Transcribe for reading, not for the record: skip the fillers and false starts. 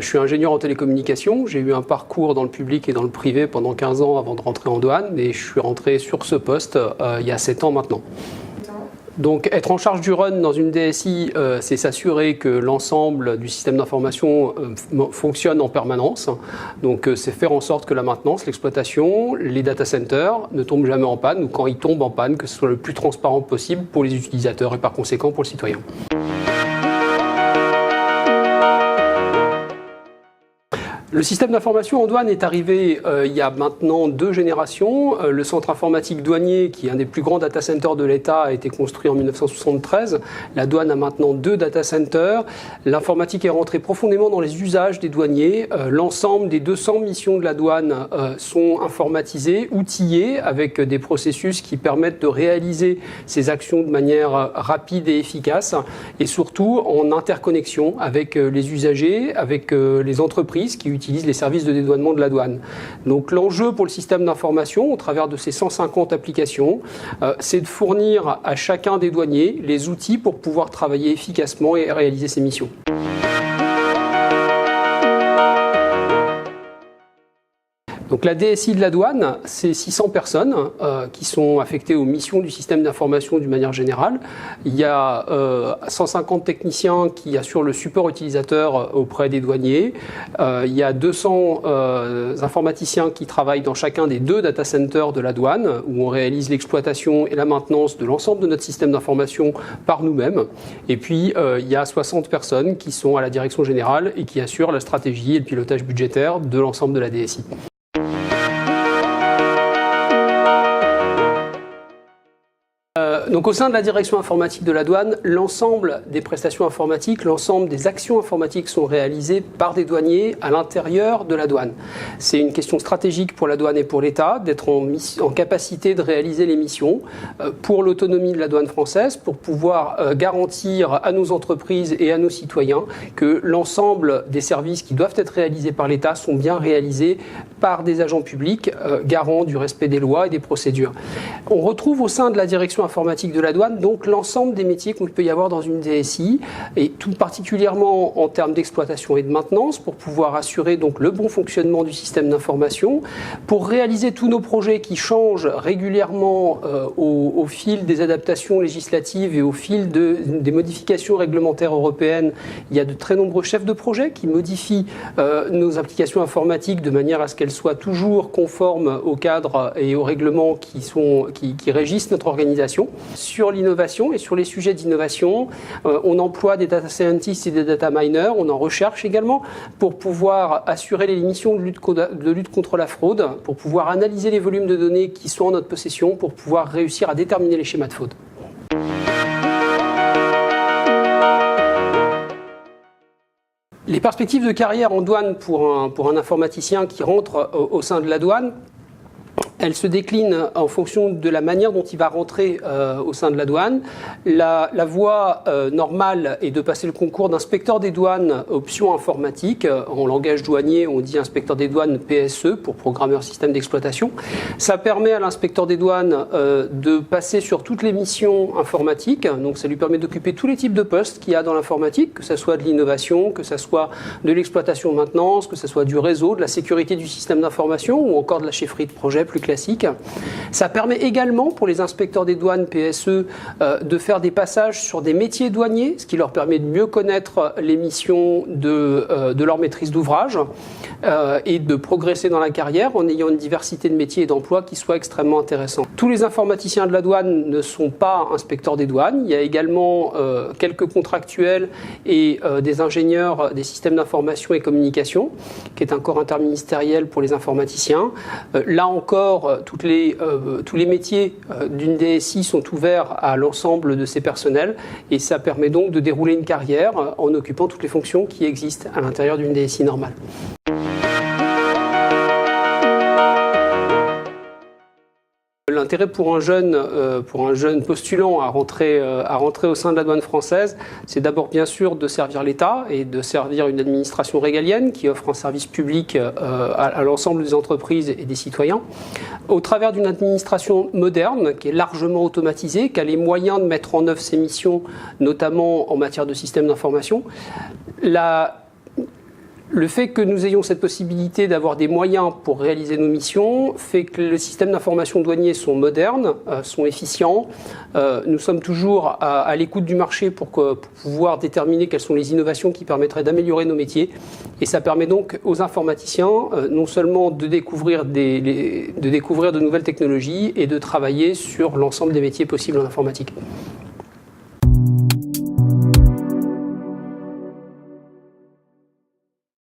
Je suis ingénieur en télécommunications, j'ai eu un parcours dans le public et dans le privé pendant 15 ans avant de rentrer en douane et je suis rentré sur ce poste il y a 7 ans maintenant. Donc être en charge du run dans une DSI, c'est s'assurer que l'ensemble du système d'information fonctionne en permanence. Donc c'est faire en sorte que la maintenance, l'exploitation, les data centers ne tombent jamais en panne ou quand ils tombent en panne, que ce soit le plus transparent possible pour les utilisateurs et par conséquent pour le citoyen. Le système d'information en douane est arrivé il y a maintenant 2 générations. Le centre informatique douanier, qui est un des plus grands data centers de l'État, a été construit en 1973. La douane a maintenant 2 data centers. L'informatique est rentrée profondément dans les usages des douaniers. L'ensemble des 200 missions de la douane sont informatisées, outillées, avec des processus qui permettent de réaliser ces actions de manière rapide et efficace, et surtout en interconnexion avec les usagers, avec les entreprises qui utilisent les services de dédouanement de la douane. Donc l'enjeu pour le système d'information, au travers de ces 150 applications, c'est de fournir à chacun des douaniers les outils pour pouvoir travailler efficacement et réaliser ses missions. Donc la DSI de la douane, c'est 600 personnes qui sont affectées aux missions du système d'information d'une manière générale. Il y a 150 techniciens qui assurent le support utilisateur auprès des douaniers. Il y a 200 informaticiens qui travaillent dans chacun des 2 data centers de la douane, où on réalise l'exploitation et la maintenance de l'ensemble de notre système d'information par nous-mêmes. Et puis il y a 60 personnes qui sont à la direction générale et qui assurent la stratégie et le pilotage budgétaire de l'ensemble de la DSI. Donc au sein de la direction informatique de la douane, l'ensemble des prestations informatiques, l'ensemble des actions informatiques sont réalisées par des douaniers à l'intérieur de la douane. C'est une question stratégique pour la douane et pour l'État d'être en capacité de réaliser les missions pour l'autonomie de la douane française, pour pouvoir garantir à nos entreprises et à nos citoyens que l'ensemble des services qui doivent être réalisés par l'État sont bien réalisés par des agents publics garants du respect des lois et des procédures. On retrouve au sein de la direction informatique de la douane donc l'ensemble des métiers qu'il peut y avoir dans une DSI, et tout particulièrement en termes d'exploitation et de maintenance, pour pouvoir assurer donc le bon fonctionnement du système d'information, pour réaliser tous nos projets qui changent régulièrement au fil des adaptations législatives et au fil des modifications réglementaires européennes. Il y a de très nombreux chefs de projet qui modifient nos applications informatiques de manière à ce qu'elles soient toujours conformes au cadre et aux règlements qui régissent notre organisation. Sur l'innovation et sur les sujets d'innovation, on emploie des data scientists et des data miners, on en recherche également pour pouvoir assurer les missions de lutte contre la fraude, pour pouvoir analyser les volumes de données qui sont en notre possession, pour pouvoir réussir à déterminer les schémas de fraude. Les perspectives de carrière en douane pour un informaticien qui rentre au sein de la douane, elle se décline en fonction de la manière dont il va rentrer au sein de la douane. La voie normale est de passer le concours d'inspecteur des douanes option informatique. En langage douanier, on dit inspecteur des douanes PSE pour programmeur système d'exploitation. Ça permet à l'inspecteur des douanes de passer sur toutes les missions informatiques. Donc ça lui permet d'occuper tous les types de postes qu'il y a dans l'informatique, que ce soit de l'innovation, que ce soit de l'exploitation maintenance, que ce soit du réseau, de la sécurité du système d'information ou encore de la chefferie de projet plus classique. Ça permet également pour les inspecteurs des douanes PSE de faire des passages sur des métiers douaniers, ce qui leur permet de mieux connaître les missions de leur maîtrise d'ouvrage et de progresser dans la carrière en ayant une diversité de métiers et d'emplois qui soit extrêmement intéressante. Tous les informaticiens de la douane ne sont pas inspecteurs des douanes. Il y a également quelques contractuels et des ingénieurs des systèmes d'information et communication, qui est un corps interministériel pour les informaticiens. Là encore, tous les métiers d'une DSI sont ouverts à l'ensemble de ses personnels et ça permet donc de dérouler une carrière en occupant toutes les fonctions qui existent à l'intérieur d'une DSI normale. l'intérêt pour un jeune postulant à rentrer au sein de la douane française, c'est d'abord bien sûr de servir l'État et de servir une administration régalienne qui offre un service public à l'ensemble des entreprises et des citoyens, au travers d'une administration moderne qui est largement automatisée, qui a les moyens de mettre en œuvre ses missions, notamment en matière de systèmes d'information. Le fait que nous ayons cette possibilité d'avoir des moyens pour réaliser nos missions fait que les systèmes d'information douaniers sont modernes, sont efficients. Nous sommes toujours à l'écoute du marché pour pouvoir déterminer quelles sont les innovations qui permettraient d'améliorer nos métiers. Et ça permet donc aux informaticiens non seulement de découvrir de nouvelles technologies et de travailler sur l'ensemble des métiers possibles en informatique.